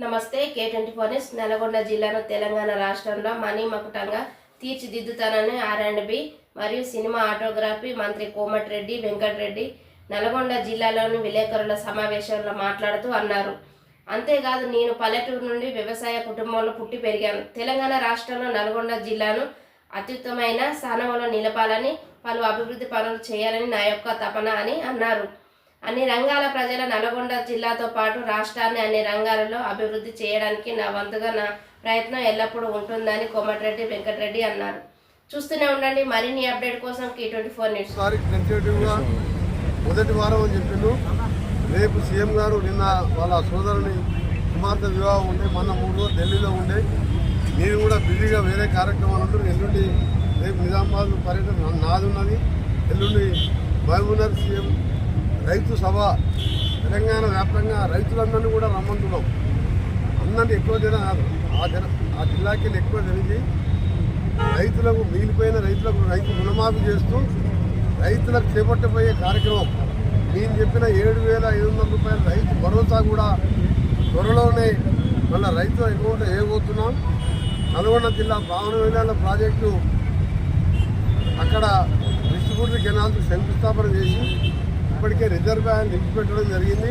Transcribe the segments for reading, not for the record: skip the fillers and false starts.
నమస్తే K24 news Nalgonda జిల్లాను తెలంగాణ రాష్ట్రంలో మణిమకుటంగా తీర్చిదిద్దుతానని R&B మరియు సినిమా ఆటోగ్రఫీ మంత్రి కోమటిరెడ్డి వెంకటరెడ్డి నల్గొండ జిల్లాలోని విలేకరుల సమావేశంలో మాట్లాడుతూ అన్నారు. అంతేకాదు నేను పల్లెటూరు నుండి వ్యవసాయ కుటుంబంలో పుట్టి పెరిగాను. తెలంగాణ రాష్ట్రంలో నల్గొండ జిల్లాను అత్యుత్తమైన స్థానంలో నిలపాలని పలు అభివృద్ధి పనులు చేయాలని నా యొక్క తపన అని అన్నారు. అన్ని రంగాల ప్రజల నల్గొండ జిల్లాతో పాటు రాష్ట్రాన్ని అన్ని రంగాలలో అభివృద్ధి చేయడానికి నా వంతుగా నా ప్రయత్నం ఎల్లప్పుడూ ఉంటుందని కోమటిరెడ్డి వెంకటరెడ్డి అన్నారు. చూస్తూనే ఉండండి. మరిన్ని అప్డేట్ కోసం K24 న్యూస్. మొదటి వారం అని చెప్పిండు. రేపు సీఎం గారు నిన్న వాళ్ళ సోదరుని కుమార్తె వివాహం ఉండే, మొన్న 3 రోజులు ఢిల్లీలో ఉండే. నేను కూడా బిజీగా వేరే కార్యక్రమాలు ఉంటుంది. ఎల్లుండి రేపు నిజామాబాద్ పర్యటన నాది ఉన్నది. ఎల్లుండి మహబూబ్నగర్ సీఎం రైతు సభ తెలంగాణ వ్యాప్తంగా రైతులందరినీ కూడా రమ్మంటున్నాం. అందరినీ ఎక్కువ జనం కాదు, ఆ జిల్లాకి ఎక్కువ జరిగి రైతులకు మిగిలిపోయిన రైతులకు రైతు రుణమాఫీ చేస్తూ రైతులకు చేపట్టబోయే కార్యక్రమం. నేను చెప్పిన 7,500 రూపాయల రైతు భరోసా కూడా త్వరలోనే మళ్ళీ రైతుల అకౌంట్ వేయబోతున్నాం. నల్గొండ జిల్లా భావనవేల ప్రాజెక్టు అక్కడ డిస్ట్రిబ్యూటర్ కెనాల్స్ శంకుస్థాపన చేసి ఇప్పటికే రిజర్వాయర్ నింపి పెట్టడం జరిగింది.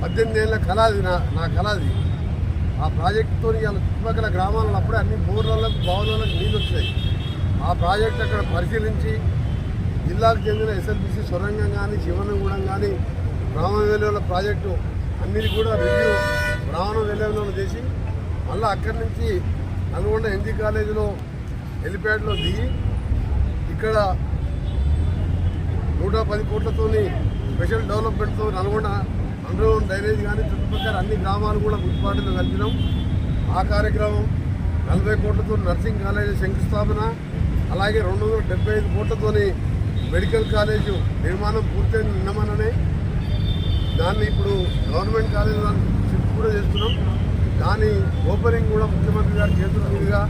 18 ఏళ్ళ కళ అది, నా కళ అది. ఆ ప్రాజెక్టుతో ఇవాళ చుట్టుపక్కల గ్రామాలలో అప్పుడే అన్ని బోర్లకు భవనాలకు నీళ్ళు వచ్చాయి. ఆ ప్రాజెక్టు అక్కడ పరిశీలించి జిల్లాకు చెందిన SLBC సొరంగం కానీ శివనగూడెం కానీ బ్రాహ్మణవేలుల ప్రాజెక్టు అన్నిటి కూడా రివ్యూ బ్రాహ్మణవేలులో చేసి మళ్ళీ అక్కడి నుంచి నల్గొండ NG కాలేజీలో హెలిప్యాడ్లో దిగి ఇక్కడ 110 కోట్లతో స్పెషల్ డెవలప్మెంట్తో నల్గొండ అండర్గ్రౌండ్ డ్రైనేజ్ కానీ చుట్టుపక్కల అన్ని గ్రామాలు కూడా మున్సిపాలిటీలో కలిపినాం. ఆ కార్యక్రమం 40 కోట్లతో నర్సింగ్ కాలేజీ శంకుస్థాపన, అలాగే 275 కోట్లతో మెడికల్ కాలేజు నిర్మాణం పూర్తయిన నిన్నమననే. దాన్ని ఇప్పుడు గవర్నమెంట్ కాలేజీలో షిఫ్ట్ కూడా చేస్తున్నాం. దాని ఓపెనింగ్ కూడా ముఖ్యమంత్రి గారి చేతుల మీదుగా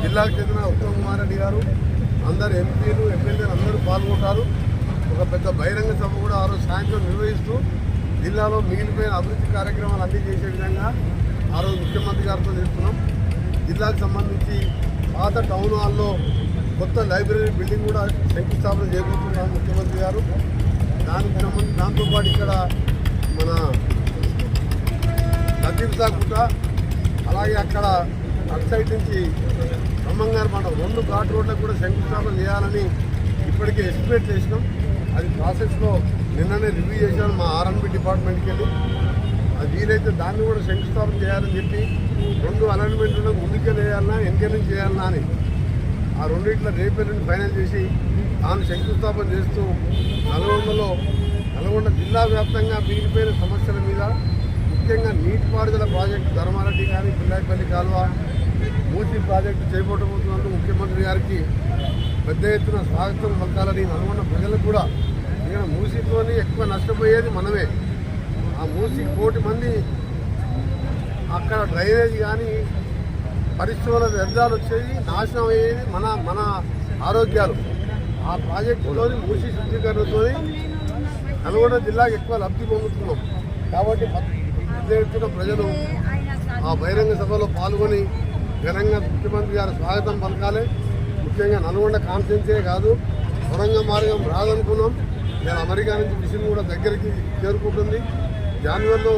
జిల్లాకు చెందిన ఉత్తమ్ కుమార్ రెడ్డి గారు, అందరు ఎంపీలు ఎమ్మెల్యేలు అందరూ పాల్గొంటారు. ఒక పెద్ద బహిరంగ సభ కూడా ఆ రోజు సాయంత్రం నిర్వహిస్తూ జిల్లాలో మిగిలిపోయిన అభివృద్ధి కార్యక్రమాలు అన్నీ చేసే విధంగా ఆ రోజు ముఖ్యమంత్రి గారితో చేస్తున్నాం. జిల్లాకు సంబంధించి పాత టౌన్ హాల్లో కొత్త లైబ్రరీ బిల్డింగ్ కూడా శంకుస్థాపన చేయబోతున్నారు ముఖ్యమంత్రి గారు. దానికి సంబంధించి దాంతోపాటు ఇక్కడ మన లతీఫ్సాగుట్ట, అలాగే అక్కడ అటు సైడ్ నుంచి బ్రహ్మంగారు మండలం 2 ఘాట్ రోడ్లకు కూడా శంకుస్థాపన చేయాలని ఇప్పటికే ఎస్టిమేట్ చేసినాం. అది ప్రాసెస్లో నిన్ననే రివ్యూ చేశాను మా R&B డిపార్ట్మెంట్కి వెళ్ళి. అది వీలైతే దాన్ని కూడా శంకుస్థాపన చేయాలని చెప్పి 2 అలైన్మెంట్లను ముందుకెళ్ళి వేయాలన్నా వెనకెళ్ళి చేయాలన్నా అని ఆ రెండింటిలో రేపెల్లుండి ఫైనల్ చేసి తాను శంకుస్థాపన చేస్తూ నల్గొండ జిల్లా వ్యాప్తంగా మిగిలిపోయిన సమస్యల మీద ముఖ్యంగా నీటిపారుదల ప్రాజెక్టు ధర్మారెడ్డి కానీ పిల్లాయిపల్లి కాలువ మూసి ప్రాజెక్టు చేపట్టబోతున్నందుకు ముఖ్యమంత్రి గారికి పెద్ద ఎత్తున స్వాగతం పలకాలని నల్గొండ ప్రజలకు కూడా. ఇక్కడ మూసితోని ఎక్కువ నష్టపోయేది మనమే. ఆ మూసి 1 కోటి మంది అక్కడ డ్రైనేజ్ కానీ పరిశ్రమల వ్యర్థాలు వచ్చేది, నాశనం అయ్యేది మన ఆరోగ్యాలు. ఆ ప్రాజెక్టులోని మూసి శుద్ధీకరణతో నల్గొండ జిల్లాకు ఎక్కువ లబ్ధి పొందుతున్నాం. కాబట్టి పెద్ద ఎత్తున ప్రజలు ఆ బహిరంగ సభలో పాల్గొని ఘనంగా ముఖ్యమంత్రి గారు స్వాగతం పలకాలి. ముఖ్యంగా నల్గొండ కాన్స్టిట్యున్సీ కాదు, సొరంగ మార్గం రాదనుకున్నాం. నేను అమెరికా నుంచి మిషన్ కూడా దగ్గరికి చేరుకుంటుంది. జనవరిలో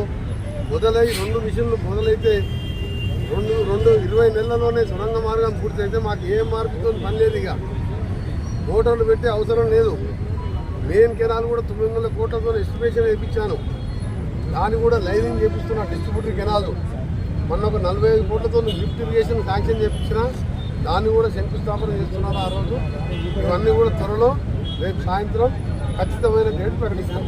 మొదలై 2 మిషన్లు మొదలైతే 20 నెలల్లోనే సొరంగ మార్గం పూర్తయితే మాకు ఏ మార్పుతో పని లేదు. ఇక మోటార్లు పెట్టే అవసరం లేదు. మెయిన్ కెనాల్ కూడా 900 కోట్లతో ఎస్టిమేషన్ వేయించాను. దాన్ని కూడా లైనింగ్ చేపిస్తున్నా. డిస్ట్రిబ్యూటర్ కెనాల్ మొన్న ఒక 45 కోట్లతో లిఫ్ట్ ఇరిగేషన్ శాంక్షన్ చేయించిన, దాన్ని కూడా శంకుస్థాపన చేస్తున్నారు ఆ రోజు. ఇవన్నీ కూడా త్వరలో రేపు సాయంత్రం ఖచ్చితమైన డేట్ ప్రకటిస్తాం.